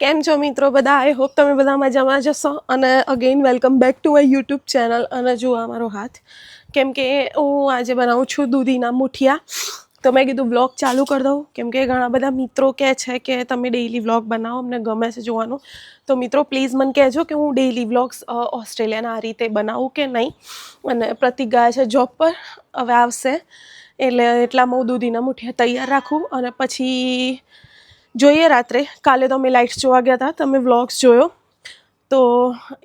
કેમ છો મિત્રો બધા? આઈ હોપ તમે બધા મજામાં જશો અને again welcome back to my YouTube channel. અને જુઓ અમારો હાથ, કેમ કે હું આજે બનાવું છું દૂધીના મુઠિયા. તો મેં કીધું વ્લોગ ચાલુ કરી દઉં, કેમ કે ઘણા બધા મિત્રો કહે છે કે તમે ડેઈલી વ્લોગ બનાવો, અમને ગમે છે જોવાનું. તો મિત્રો પ્લીઝ મને કહેજો કે હું ડેઈલી વ્લોગ્સ ઓસ્ટ્રેલિયાના આ રીતે બનાવું કે નહીં. અને પ્રતિક ગયા છે જોબ પર, હવે આવશે એટલે એટલામાં હું દૂધીના મુઠિયા તૈયાર રાખું. અને પછી જોઈએ રાત્રે. કાલે તો અમે લાઇટ્સ જોવા ગયા હતા, તમે વ્લોગ્સ જોયો તો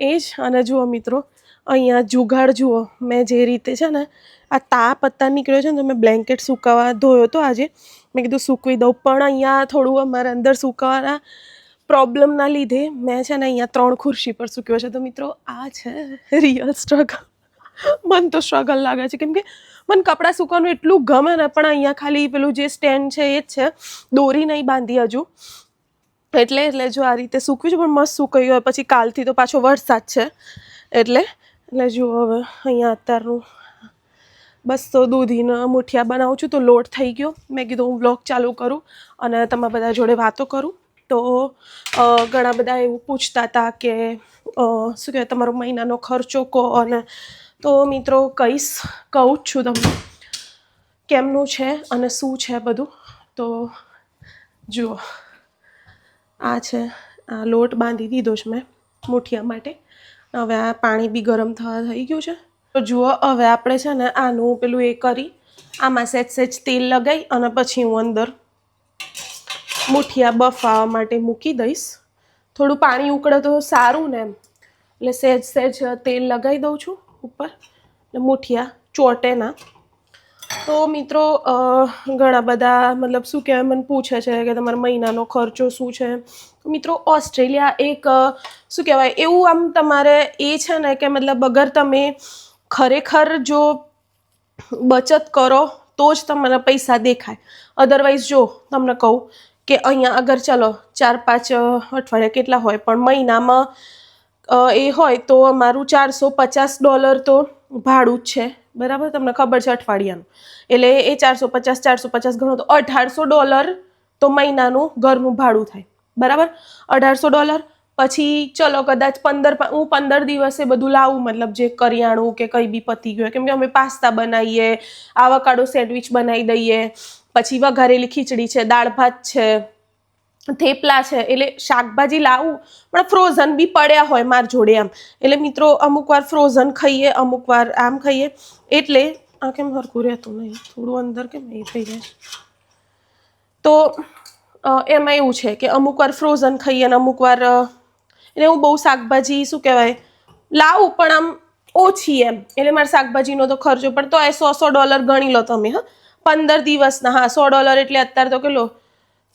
એ જ. અને જુઓ મિત્રો, અહીંયા જુગાડ જુઓ, મેં જે રીતે છે ને આ તાપ અત્યારે નીકળ્યો છે ને, તો મેં બ્લેન્કેટ સુકાવા ધોયો હતો આજે. મેં કીધું સૂકવી દઉં, પણ અહીંયા થોડું અમારા અંદર સુકાવાના પ્રોબ્લેમના લીધે મેં છે ને અહીંયા 3 ખુરશી પર સૂક્યો છે. તો મિત્રો આ છે રિયલ સ્ટ્રગલ. મને તો સ્ટ્રગલ લાગે છે, કેમ કે મને કપડાં સૂકવાનું એટલું ગમે ને, પણ અહીંયા ખાલી પેલું જે સ્ટેન્ડ છે એ જ છે, દોરી નહીં બાંધી હજુ. એટલે જો આ રીતે સૂકવ્યું છે, પણ મસ્ત સુકાઈ ગયું. પછી કાલથી તો પાછો વરસાદ છે એટલે જુઓ હવે અહીંયા અત્યારનું બસ તો દૂધીના મુઠિયા બનાવું છું. તો લોટ થઈ ગયો, મેં કીધું હું વ્લોગ ચાલુ કરું અને તમે બધા જોડે વાતો કરું. તો ઘણા બધા એવું પૂછતા હતા કે શું કહેવાય તમારો મહિનાનો ખર્ચો કહો. અને તો મિત્રો કહું જ છું તમને કેમનું છે અને શું છે બધું. તો જુઓ, આ છે, આ લોટ બાંધી દીધો છે મેં મુઠિયા માટે. હવે આ પાણી બી ગરમ થઈ ગયું છે. તો જુઓ, હવે આપણે છે ને આનું પેલું એ કરી, આમાં સહેજ તેલ લગાવી અને પછી હું અંદર મુઠિયા બફાવા માટે મૂકી દઈશ. થોડું પાણી ઉકળે તો સારું ને એમ, એટલે સહેજ તેલ લગાવી દઉં છું ઉપર, એટલે મુઠિયા ચોટે ના. તો મિત્રો ઘણા બધા મતલબ શું કહેવાય મને પૂછે છે કે તમારા મહિનાનો ખર્ચો શું છે. મિત્રો ઓસ્ટ્રેલિયા એક શું કહેવાય એવું આમ તમારે એ છે ને કે મતલબ અગર તમે ખરેખર જો બચત કરો તો જ તમને પૈસા દેખાય. અધરવાઇઝ જો તમને કહું કે અહીંયા અગર ચલો 4-5 અઠવાડિયા કેટલા હોય, પણ મહિનામાં એ હોય તો અમારું $450 તો ભાડું જ છે, બરાબર? તમને ખબર છે અઠવાડિયાનું, એટલે એ 450 ગણો તો $1800 તો મહિનાનું ઘરનું ભાડું થાય, બરાબર? $1800. પછી ચલો કદાચ 15 દિવસે બધું લાવું, મતલબ જે કરિયાણું કે કંઈ બી પતી ગયું, કેમ કે અમે પાસ્તા બનાવીએ, આવાકાડો સેન્ડવિચ બનાવી દઈએ, પછી વઘારેલી ખીચડી છે, દાળ ભાત છે, થેપલા છે, એટલે શાકભાજી લાવું પણ ફ્રોઝન બી પડ્યા હોય મારી જોડે એમ. એટલે મિત્રો અમુક વાર ફ્રોઝન ખાઈએ, અમુક વાર આમ ખાઈએ. એટલે આ કેમ હરખું રહેતું નહીં, થોડું અંદર કેમ એ થઈ જાય. તો એમાં એવું છે કે અમુક વાર ફ્રોઝન ખાઈએ અને અમુક વાર એટલે હું બહુ શાકભાજી શું કહેવાય લાવું પણ આમ ઓછી એમ. એટલે મારા શાકભાજીનો તો ખર્ચો પણ તો $100 ગણી લો તમે. 15 દિવસના, હા, $100 એટલે અત્યારે તો કેટલો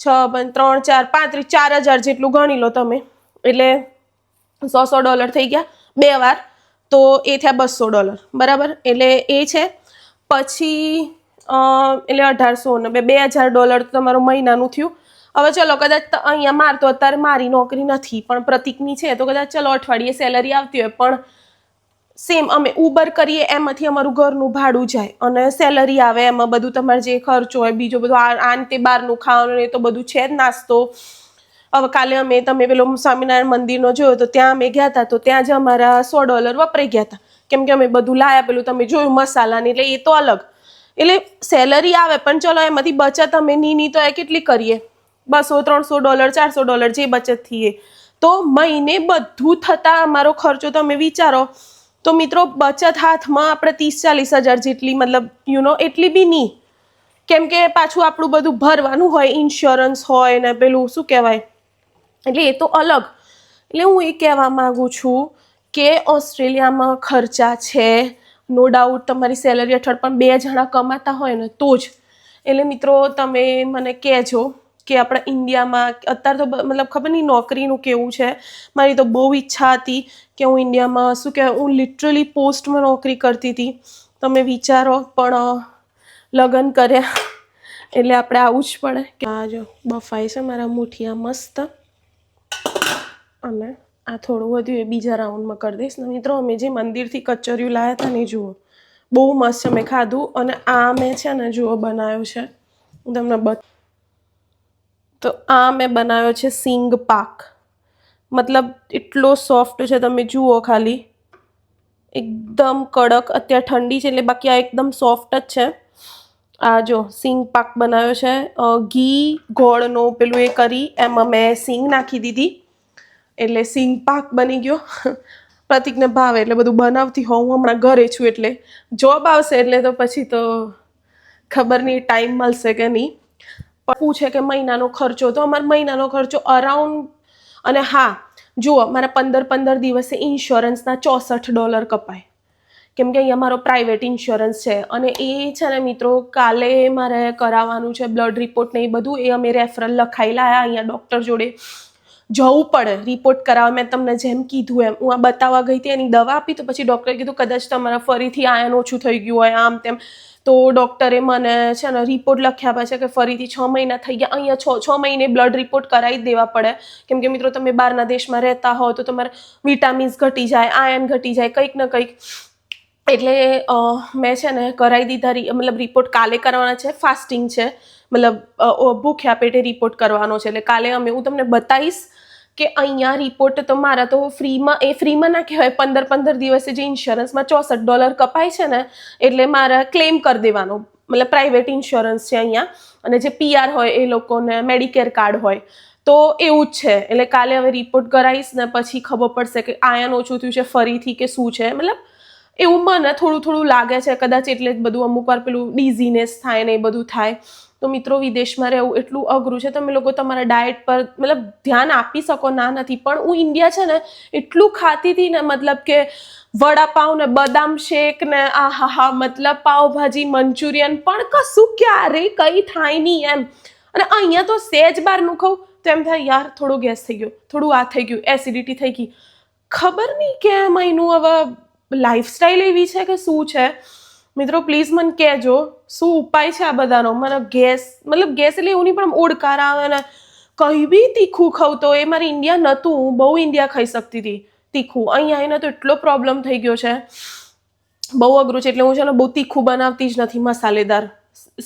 6, 3, 4, 35, 4000 જેટલું ગણી લો તમે. એટલે $100 થઈ ગયા 2 વાર, તો એ થયા $200, બરાબર? એટલે એ છે. પછી એટલે 1800 ને $2000 તમારું મહિનાનું થયું. હવે ચલો કદાચ અહીંયા માર તો અત્યારે મારી નોકરી નથી, પણ પ્રતિકની છે, તો કદાચ ચલો અઠવાડિયે સેલરી આવતી હોય, પણ સેમ અમે ઉબર કરીએ એમાંથી અમારું ઘરનું ભાડું જાય અને સેલરી આવે, એમાં બધું તમારે જે ખર્ચો હોય બીજો બધું આન તે બહારનું ખાવાનું એ તો બધું છે જ, નાસ્તો. હવે કાલે તમે પેલો સ્વામિનારાયણ મંદિરનો જોયો તો ત્યાં અમે ગયા હતા, તો ત્યાં જ અમારા $100 વપરાઈ ગયા હતા, કેમ કે અમે બધું લાયા. પેલું તમે જોયું મસાલાની, એટલે એ તો અલગ. એટલે સેલરી આવે પણ ચલો એમાંથી બચત અમે ની તો એ કેટલી કરીએ, $200, $300, $400 જે બચત થઈએ. તો મહિને બધું થતાં અમારો ખર્ચો તમે વિચારો તો મિત્રો બચત હાથમાં આપણે 30-40 હજાર જેટલી, મતલબ એટલી બી નહીં, કેમ કે પાછું આપણું બધું ભરવાનું હોય, ઇન્સ્યોરન્સ હોય ને પેલું શું કહેવાય, એટલે એ તો અલગ. એટલે હું એ કહેવા માગું છું કે ઓસ્ટ્રેલિયામાં ખર્ચા છે, નો ડાઉટ. તમારી સેલરી અઠવાડિયે પણ 2 જણા કમાતા હોય ને તો જ. એટલે મિત્રો તમે મને કહેજો કે આપણા ઇન્ડિયામાં અત્યારે તો મતલબ ખબર નહીં નોકરીનું કેવું છે. મારી તો બહુ ઈચ્છા હતી કે હું ઇન્ડિયામાં શું કહેવાય, હું લિટરલી પોસ્ટમાં નોકરી કરતી હતી. તમે વિચારો, પણ લગ્ન કર્યા એટલે આપણે આવું જ પડે. કે આ જો બફાઈ છે મારા મુઠિયા મસ્ત. અને આ થોડું વધ્યું એ બીજા રાઉન્ડમાં કરી દઈશ ને. મિત્રો અમે જે મંદિરથી કચરિયું લાવ્યા હતા ને, જુઓ બહુ મસ્ત છે, મેં ખાધું. અને આ મેં છે ને જુઓ બનાવ્યો છે, હું તમને તો આ મેં બનાવ્યો છે સિંગ પાક. મતલબ એટલો સોફ્ટ છે, તમે જુઓ ખાલી, એકદમ કડક. અત્યારે ઠંડી છે એટલે બાકી આ એકદમ સોફ્ટ જ છે. આ જો સિંગ પાક બનાવ્યો છે, ઘી ગોળનો પેલું એ કરી એમાં મેં સિંગ નાખી દીધી એટલે સિંગ પાક બની ગયો. પ્રતિકને ભાવે એટલે બધું બનાવતી હોઉં. હું હમણાં ઘરે છું એટલે જોબ આવશે એટલે તો પછી તો ખબર નહીં ટાઈમ મળશે કે નહીં. પણ પૂછે કે મહિનાનો ખર્ચો, તો અમારો મહિનાનો ખર્ચો અરાઉન્ડ, અને હા જુઓ મારા 15 દિવસે ઇન્સ્યોરન્સના $64 કપાય, કેમ કે અહીંયા મારો પ્રાઇવેટ ઇન્સ્યોરન્સ છે. અને એ છે ને મિત્રો, કાલે મારે કરાવવાનું છે બ્લડ રિપોર્ટ ને એ બધું. એ અમે રેફરલ લખાઈ લાયા, અહીંયા ડૉક્ટર જોડે જવું પડે રિપોર્ટ કરાવવા. મેં તમને જેમ કીધું એમ હું આ બતાવવા ગઈ હતી, એની દવા આપી તો પછી ડૉક્ટરે કીધું કદાચ તમારા ફરીથી આયન ઓછું થઈ ગયું હોય આમ તેમ. તો ડૉક્ટરે મને છે ને રિપોર્ટ લખ્યા પછી કે ફરીથી 6 મહિના થઈ ગયા. અહીંયા 6 મહિને બ્લડ રિપોર્ટ કરાવી જ દેવા પડે, કેમ કે મિત્રો તમે બહારના દેશમાં રહેતા હો તો તમારે વિટામિન્સ ઘટી જાય, આયન ઘટી જાય, કંઈક ને કંઈક. એટલે મેં છે ને કરાવી દીધા, મતલબ રિપોર્ટ કાલે કરવાના છે. ફાસ્ટિંગ છે, મતલબ ભૂખ્યા પેટે રિપોર્ટ કરવાનો છે. એટલે કાલે હું તમને બતાવીશ કે અહીંયા રિપોર્ટ તો મારા તો ફ્રીમાં ના કહેવાય. 15 દિવસે જે ઇન્સ્યોરન્સમાં $64 કપાય છે ને, એટલે મારે ક્લેમ કરી દેવાનો. મતલબ પ્રાઇવેટ ઇન્સ્યોરન્સ છે અહીંયા, અને જે PR હોય એ લોકોને મેડિકેર કાર્ડ હોય તો એવું જ છે. એટલે કાલે હવે રિપોર્ટ કરાવીશ ને પછી ખબર પડશે કે આયન ઓછું થયું છે ફરીથી કે શું છે. મતલબ એવું મને થોડું લાગે છે કદાચ, એટલે જ બધું અમુક વાર પેલું ડીઝીનેસ થાય ને એ બધું થાય. તો મિત્રો વિદેશમાં રહેવું એટલું અઘરું છે. તમે લોકો તમારા ડાયટ પર મતલબ ધ્યાન આપી શકો, ના નથી, પણ હું ઇન્ડિયા છે ને એટલું ખાતી હતી ને, મતલબ કે વડાપાવ ને બદામ શેક ને આહાહા, મતલબ પાવભાજી મંચુરિયન, પણ કશું ક્યારે કંઈ થાય નહીં એમ. અને અહીંયા તો સેજ બહારનું ખાઉં તો એમ થાય યાર થોડો ગેસ થઈ ગયો, થોડું આ થઈ ગયું, એસિડિટી થઈ ગઈ. ખબર નહીં કેમ અહીંનું હવે લાઈફસ્ટાઈલ એવી છે કે શું છે. મિત્રો પ્લીઝ મને કહેજો શું ઉપાય છે આ બધાનો. મને ગેસ, મતલબ ગેસ એટલે એવું નહીં, પણ ઓડકાર આવે ને કંઈ બી તીખું ખાવું તો એ મારે ઇન્ડિયા નહોતું. હું બહુ ઇન્ડિયા ખાઈ શકતી હતી તીખું. અહીંયા આવીને તો એટલો પ્રોબ્લેમ થઈ ગયો છે, બહુ અઘરું છે. એટલે હું છે ને બહુ તીખું બનાવતી જ નથી, મસાલેદાર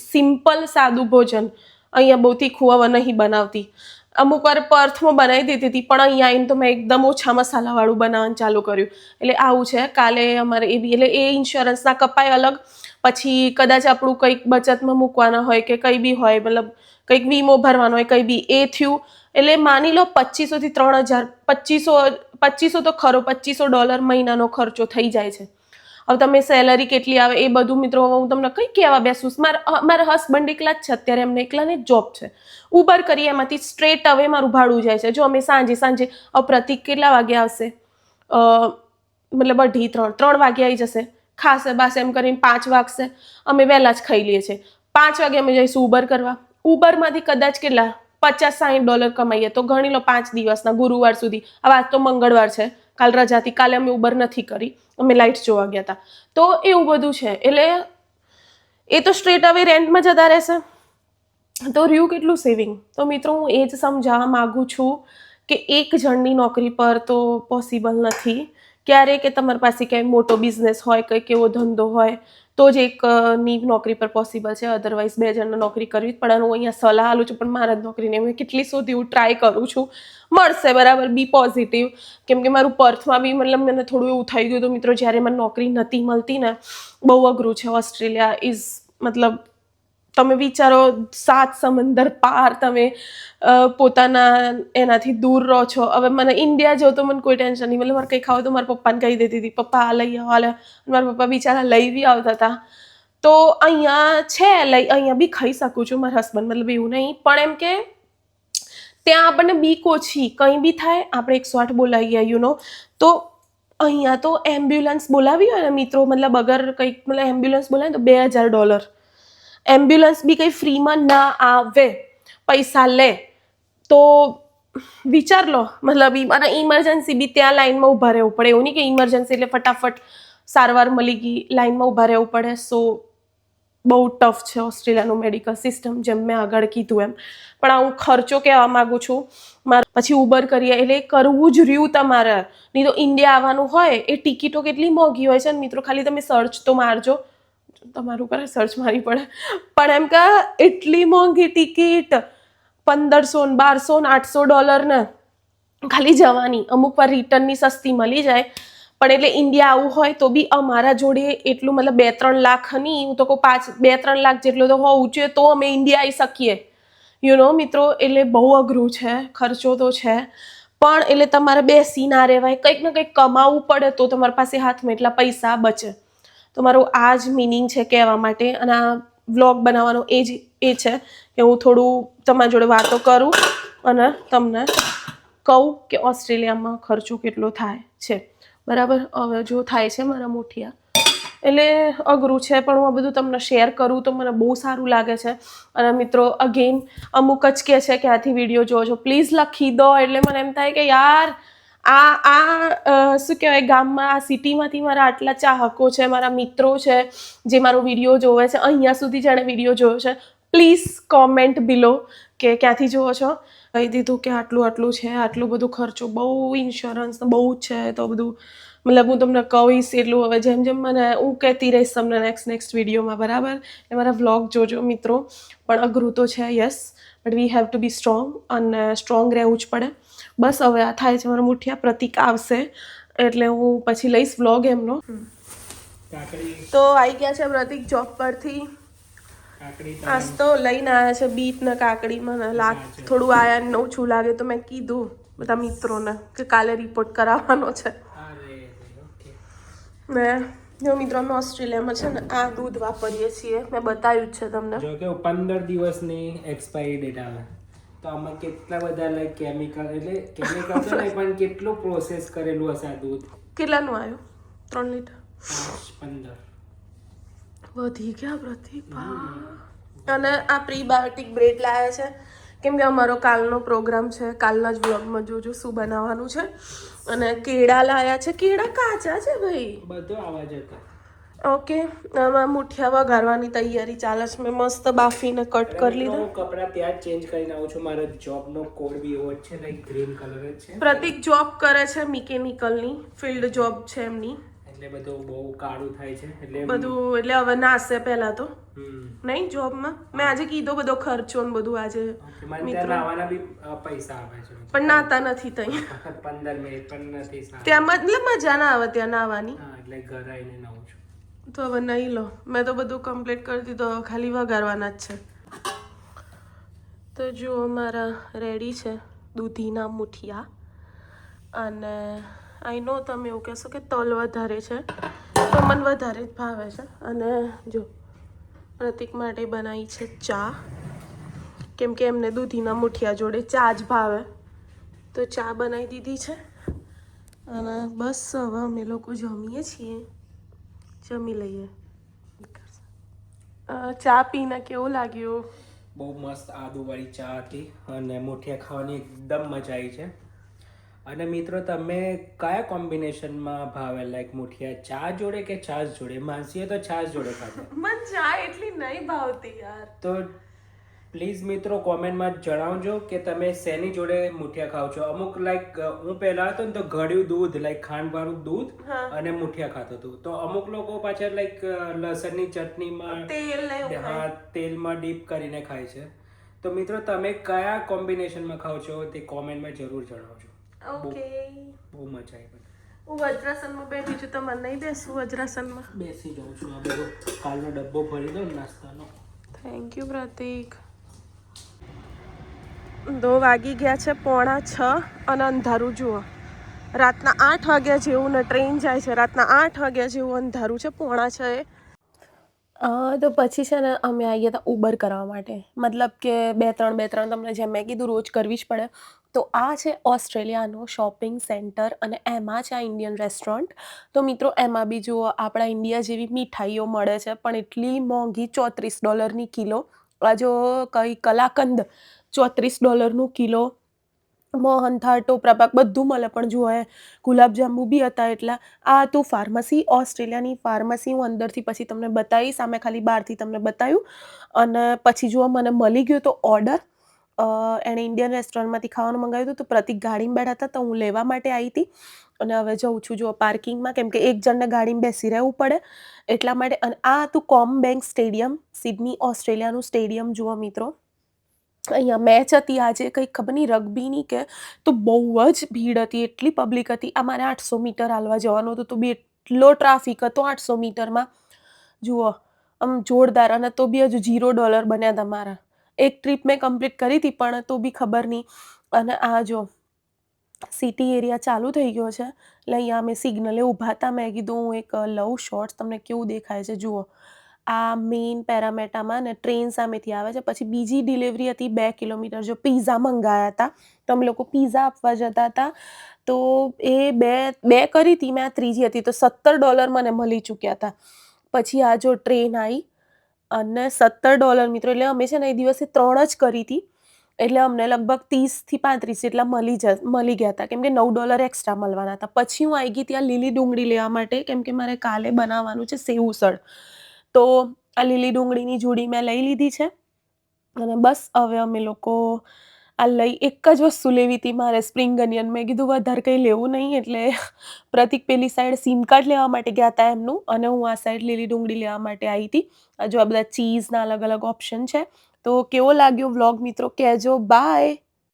સિમ્પલ સાદું ભોજન. અહીંયા બહુ તીખું હવે નહીં બનાવતી. અમુક વાર પર્થમાં બનાવી દીધી હતી, પણ અહીંયા આવીને તો મેં એકદમ ઓછા મસાલાવાળું બનાવવાનું ચાલુ કર્યું. એટલે આવું છે. કાલે અમારે એ બી, એટલે એ ઇન્સ્યોરન્સના કપાય અલગ, પછી કદાચ આપણું કંઈક બચતમાં મૂકવાના હોય કે કંઈ બી હોય, મતલબ કંઈક વીમો ભરવાનો હોય, કંઈ બી એ થયું એટલે માની લો 2500 થી 3000, 2500 તો ખરો, $2500 મહિનાનો ખર્ચો થઈ જાય છે. હવે તમે સેલરી કેટલી આવે એ બધું મિત્રો હું તમને કંઈ કહેવા બેસું. મારા હસબન્ડ એકલા જ છે અત્યારે, એમને એકલાને જ જોબ છે. ઉબર કરીએ એમાંથી સ્ટ્રેટ હવે મારું ભાડું જાય છે. જો અમે સાંજે હવે પ્રતિક કેટલા વાગે આવશે, મતલબ 2:30 વાગે આવી જશે, ખાશે બાસ એમ કરીને 5 વાગશે. અમે વહેલા જ ખાઈ લઈએ છીએ. 5 વાગે અમે જઈશું ઉબર કરવા. ઉબરમાંથી કદાચ કેટલા $50-60 કમાઈએ તો ગણી લો 5 દિવસના, ગુરુવાર સુધી. હવે આજ તો મંગળવાર છે, કાલ રજાથી, કાલે અમે ઉબર નથી કરી, અમે લાઇટ્સ જોવા ગયા હતા. તો એવું બધું છે. એટલે એ તો સ્ટ્રેટ હવે રેન્ટમાં જતા રહેશે તો રહ્યું કેટલું સેવિંગ. તો મિત્રો હું એ જ સમજાવવા માગું છું કે એક જણની નોકરી પર તો પોસિબલ નથી ક્યારે, કે તમારી પાસે ક્યાંય મોટો બિઝનેસ હોય, કંઈક એવો ધંધો હોય તો જ એકની નોકરી પર પોસિબલ છે. અધરવાઇઝ 2 જણને નોકરી કરવી જ પડે. હું અહીંયા સલાહ આલું છું, પણ મારા જ નોકરીને હું કેટલી સુધી હું ટ્રાય કરું છું, મળશે બરાબર. બી પોઝિટિવ, કેમ કે મારું પર્થમાં બી મતલબ મને થોડું એવું થઈ ગયું હતું મિત્રો, જ્યારે મને નોકરી નથી મળતી ને, બહુ અઘરું છે. ઓસ્ટ્રેલિયા ઇઝ, મતલબ તમે વિચારો 7 સમંદર પાર તમે પોતાના એનાથી દૂર રહો છો. હવે મને ઇન્ડિયા જો તો મને કોઈ ટેન્શન નહીં, મતલબ મારે કંઈ ખાવ તો મારા પપ્પાને કહી દેતી હતી, પપ્પા આ લઈ આવો, હાલે. મારા પપ્પા બિચારા લઈ બી આવતા હતા. તો અહીંયા છે, અહીંયા બી ખાઈ શકું છું, મારા હસબન્ડ, મતલબ એવું નહીં, પણ એમ કે ત્યાં આપણને બીક ઓછી, કંઈ બી થાય આપણે 108 બોલાવીએ તો અહીંયા તો એમ્બ્યુલન્સ બોલાવી હોય ને મિત્રો, મતલબ અગર કંઈક મતલબ એમ્બ્યુલન્સ બોલાવે તો $2000. એમ્બ્યુલન્સ બી કંઈ ફ્રીમાં ના આવે, પૈસા લે. તો વિચાર લો, મતલબ અને ઇમરજન્સી બી ત્યાં લાઈનમાં ઊભા રહેવું પડે. એવું નહીં કે ઇમરજન્સી એટલે ફટાફટ સારવાર મળી ગઈ, લાઈનમાં ઊભા રહેવું પડે. સો બહુ ટફ છે ઓસ્ટ્રેલિયાનું મેડિકલ સિસ્ટમ, જેમ મેં આગળ કીધું એમ. પણ આ હું ખર્ચો કહેવા માગું છું. મારે પછી ઉબર કરીએ એટલે કરવું જ રહ્યું તમારે, નહીં તો ઇન્ડિયા આવવાનું હોય એ ટિકિટો કેટલી મોંઘી હોય છે ને મિત્રો. ખાલી તમે સર્ચ તો મારજો, તમારું પર સર્ચ મારવી પડે, પણ એમ કે એટલી મોંઘી ટિકિટ, $1500, $1200, $800 ને. ખાલી જવાની, અમુક વાર રિટર્નની સસ્તી મળી જાય. પણ એટલે ઇન્ડિયા આવું હોય તો બી અમારા જોડે એટલું મતલબ 2-3 લાખ નહીં, હું તો કહું 2-3 લાખ જેટલું તો હોવું જોઈએ તો અમે ઇન્ડિયા આવી શકીએ. મિત્રો, એટલે બહુ અઘરું છે, ખર્ચો તો છે. પણ એટલે તમારે બેસી ના રહેવાય, કંઈક ને કંઈક કમાવવું પડે તો તમારી પાસે હાથમાં એટલા પૈસા બચે. તો મારો આ જ મિનિંગ છે કહેવા માટે. અને આ વ્લોગ બનાવવાનો એ છે કે હું થોડું તમારી જોડે વાતો કરું અને તમને કહું કે ઓસ્ટ્રેલિયામાં ખર્ચો કેટલો થાય છે. બરાબર. હવે જો થાય છે મારા મુઠિયા, એટલે અઘરું છે પણ હું આ બધું તમને શેર કરું તો મને બહુ સારું લાગે છે. અને મિત્રો અગેન અમુક જ કહે છે કે આથી વિડીયો જોવો છો, પ્લીઝ લખી દો. એટલે મને એમ થાય કે યાર શું કહેવાય, ગામમાં આ સિટીમાંથી મારા આટલા ચાહકો છે, મારા મિત્રો છે જે મારો વિડીયો જોવે છે, અહીંયા સુધી જેણે વિડીયો જોયો છે, પ્લીઝ કોમેન્ટ બિલો કે ક્યાંથી જુઓ છો. કહી દીધું કે આટલું છે, આટલું બધું ખર્ચો, બહુ ઇન્સ્યોરન્સ બહુ જ છે. તો બધું મતલબ હું તમને કહીશ એટલું, હવે જેમ જેમ મને હું કહેતી રહીશ તમને નેક્સ્ટ વિડીયોમાં. બરાબર. એ મારા વ્લોગ જોજો મિત્રો. પણ અઘરું તો છે, yes, but we have to be strong, અને સ્ટ્રોંગ રહેવું જ પડે. બસ હવે આ થાય છે મારા મુઠિયા, પ્રતિક આવશે એટલે હું પછી લઈશ વ્લોગ એમનો. તો આવી ગયા છે પ્રતિક જોબ પરથી. આજ તો લઈને આવ્યા છે બીટ ને કાકડી. મને થોડું આયા ઓછું લાગે તો મેં કીધું બધા મિત્રોને કે કાલે રિપોર્ટ કરાવવાનો છે. મેં જો મિત્રો અમે ઓસ્ટ્રેલિયામાં છે ને આ દૂધ વાપરીએ છીએ, મેં બતાવ્યું જ છે તમને. જો કે 15 દિવસની એક્સપાયરી ડેટ આવે, તો આમાં કેટલા બધા લાઈક કેમિકલ, એટલે કેમિકલ તો નહીં પણ કેટલું પ્રોસેસ કરેલું હશે આ દૂધ. કેટલાનું આવ્યું? 3 લીટર? 15 વધી ગયા પ્રતિક. અને આ પ્રીબાયોટિક બ્રેડ લાવ્યા છે કેમ કે અમારો કાલનો પ્રોગ્રામ છે, કાલના જ વ્લોગમાં જોજો શું બનાવવાનું છે. અને કેળા લાવ્યા છે, કેળા કાચા છે ભાઈ, બધો આવાજ હતો. ઓકે. આમાં મુઠિયા વઘારવાની તૈયારી ચાલે છે. મેં મસ્ત બાફીને કટ કરી લીધા. હું કપડા ત્યાં જ ચેન્જ કરીને આવું છું. મારો જોબનો કોડ બી એવો જ છે, લાઈક ગ્રીન કલર જ છે. પ્રતિક જોબ કરે છે મિકેનિકલની, ફિલ્ડ જોબ છે એમની, એટલે બધું બહુ કાળું થાય છે. એટલે બધું એટલે હવે નાશે પહેલા તો નહીં જોબમાં. મેં આજે કીધો બધો ખર્ચો ને બધું આજે મિત્રો નાવાના બી પૈસા આવે છે, પણ નાતા નથી ત્યાં. 15 મિનિટ પણ નથી ત્યાં મતલબ મજા ના આવે ત્યાં નાવાની. એટલે ઘર આવીને નાવું છું. તો હવે નહીં લો, મેં તો બધું કમ્પ્લીટ કરી દીધું, ખાલી વઘારવાના જ છે. તો જો મારા રેડી છે દૂધીના મુઠિયા. અને આઈ નો તમે એવું કહેશો કે તલ વધારે છે, તો મને વધારે જ ભાવે છે. અને જો પ્રતિક માટે બનાવી છે ચા, કેમ કે એમને દૂધીના મુઠિયા જોડે ચા જ ભાવે, તો ચા બનાવી દીધી છે. અને બસ હવે અમે લોકો જમીએ છીએ, જમી લઈએ. ચા પીને કેવું લાગ્યું? બહુ મસ્ત આદુવાળી ચા હતી અને મુઠિયા ખાવાની એકદમ મજા આવી છે. અને મિત્રો તમે કયા કોમ્બિનેશનમાં ભાવે, લાઈક મુઠિયા ચા જોડે કે છાશ જોડે? માનસીએ તો છાશ જોડે ખાધા. મને ચા એટલી નહીં ભાવતી યાર. તો પ્લીઝ મિત્રો કોમેન્ટમાં જણાવજો કે તમે શેની જોડે મુઠિયા ખાવ છો. અમુક લાઈક હું પહેલા હતો ને તો ગળ્યું દૂધ, લાઈક ખાંડવાળું દૂધ અને મુઠિયા ખાતો હતો. તો અમુક લોકો પાછા લાઈક લસણની ચટણીમાં તેલમાં ડીપ કરીને ખાય છે. તો મિત્રો તમે કયા કોમ્બિનેશનમાં ખાવ છો તે કોમેન્ટમાં જરૂર જણાવજો. ઓકે, બહુ મજા આવી. હું વજ્રાસનમાં બેઠી છું, તમારે નહીં બેસવું વજ્રાસનમાં? બેસી જાઉં છું. આ બધો કાલનો ડબ્બો ભરી દો નાસ્તાનો. થેન્ક યુ પ્રતિક. 2 વાગી ગયા છે 6:45 અને અંધારું જુઓ. રાતના 8 વાગ્યા જેવું ને ટ્રેન જાય છે, રાતના 8 વાગ્યા જેવું અંધારું છે 6:45. તો પછી છે ને અમે આવી ગયા હતા ઉબર કરવા માટે. મતલબ કે 2-3 તમને જેમ મેં કીધું રોજ કરવી જ પડે. તો આ છે ઓસ્ટ્રેલિયાનો શોપિંગ સેન્ટર અને એમાં છે આ ઇન્ડિયન રેસ્ટોરન્ટ. તો મિત્રો એમાં બી જુઓ આપણા ઇન્ડિયા જેવી મીઠાઈઓ મળે છે, પણ એટલી મોંઘી, $34 કિલો. આ જો કઈ કલાકંદ $34 કિલો, મોહનથાળ, ટોપરાપાક બધું મળે. પણ જુઓ ગુલાબજાંબુ બી હતા એટલા. આ હતું ફાર્મસી, ઓસ્ટ્રેલિયાની ફાર્મસી. હું અંદરથી પછી તમને બતાવીશ, આમે ખાલી બહારથી તમને બતાવ્યું. અને પછી જુઓ મને મળી ગયો તો ઓર્ડર. એણે ઇન્ડિયન રેસ્ટોરન્ટમાંથી ખાવાનું મંગાવ્યું હતું, તો પ્રતિક ગાડીમાં બેઠા હતા તો હું લેવા માટે આવી હતી. અને હવે જઉં છું જુઓ પાર્કિંગમાં, કેમ કે એક જણને ગાડીમાં બેસી રહેવું પડે એટલા માટે. અને આ હતું કોમબેંક સ્ટેડિયમ, સિડની ઓસ્ટ્રેલિયાનું સ્ટેડિયમ જુઓ મિત્રો. અહીંયા મેચ હતી આજે, કંઈક ખબર નહીં રગ્બીની કે, તો બહુ જ ભીડ હતી, એટલી પબ્લિક હતી. અમારે 800 મીટર હાલવા જવાનું હતું, તો બી એટલો ટ્રાફિક હતો 800 મીટરમાં. જુઓ આમ જોરદાર, અને તો બી હજુ $0 બન્યા હતા મારા. એક ટ્રીપ મેં કમ્પ્લીટ કરી હતી, પણ તો બી ખબર નહીં. અને આ જો સિટી એરિયા ચાલુ થઈ ગયો છે, એટલે અહીંયા અમે સિગ્નલે ઊભા હતા. મેં કીધું હું એક લઉં શોર્ટ્સ, તમને કેવું દેખાય છે જુઓ. આ મેઇન પેરામેટામાં ને ટ્રેન સામેથી આવે છે. પછી બીજી ડિલિવરી હતી 2 કિલોમીટર, જો પિઝા મંગાયા હતા, તો અમે લોકો પિઝા આપવા જતા હતા. તો એ બે કરી હતી, મેં આ ત્રીજી હતી, તો $17 મને મળી ચૂક્યા હતા. પછી આ જો ટ્રેન આવી અને $17 મિત્રો, એટલે અમે છે ને એ દિવસે 3 જ કરી હતી, એટલે અમને લગભગ 30 થી 35 જેટલા મળી ગયા હતા, કેમ કે $9 એક્સ્ટ્રા મળવાના હતા. પછી હું આવી ગઈ ત્યાં લીલી ડુંગળી લેવા માટે, કેમ કે મારે કાલે બનાવવાનું છે સેવ ઉસળ. તો આ લીલી ડુંગળીની જોડી મેં લઈ લીધી છે. અને બસ હવે અમે લોકો એક જ વસ્તુ લેવી હતી મારે, સ્પ્રિંગ અનિયન. મેં કીધું વધારે કંઈ લેવું નહીં, એટલે પ્રતિક પેલી સાઈડ સિમ કાર્ડ લેવા માટે ગયા હતા એમનું, અને હું આ સાઈડ લીલી ડુંગળી લેવા માટે આવી હતી. આ જો આ બધા ચીઝના અલગ અલગ ઓપ્શન છે. તો કેવો લાગ્યો વ્લોગ મિત્રો, કહેજો. બાય.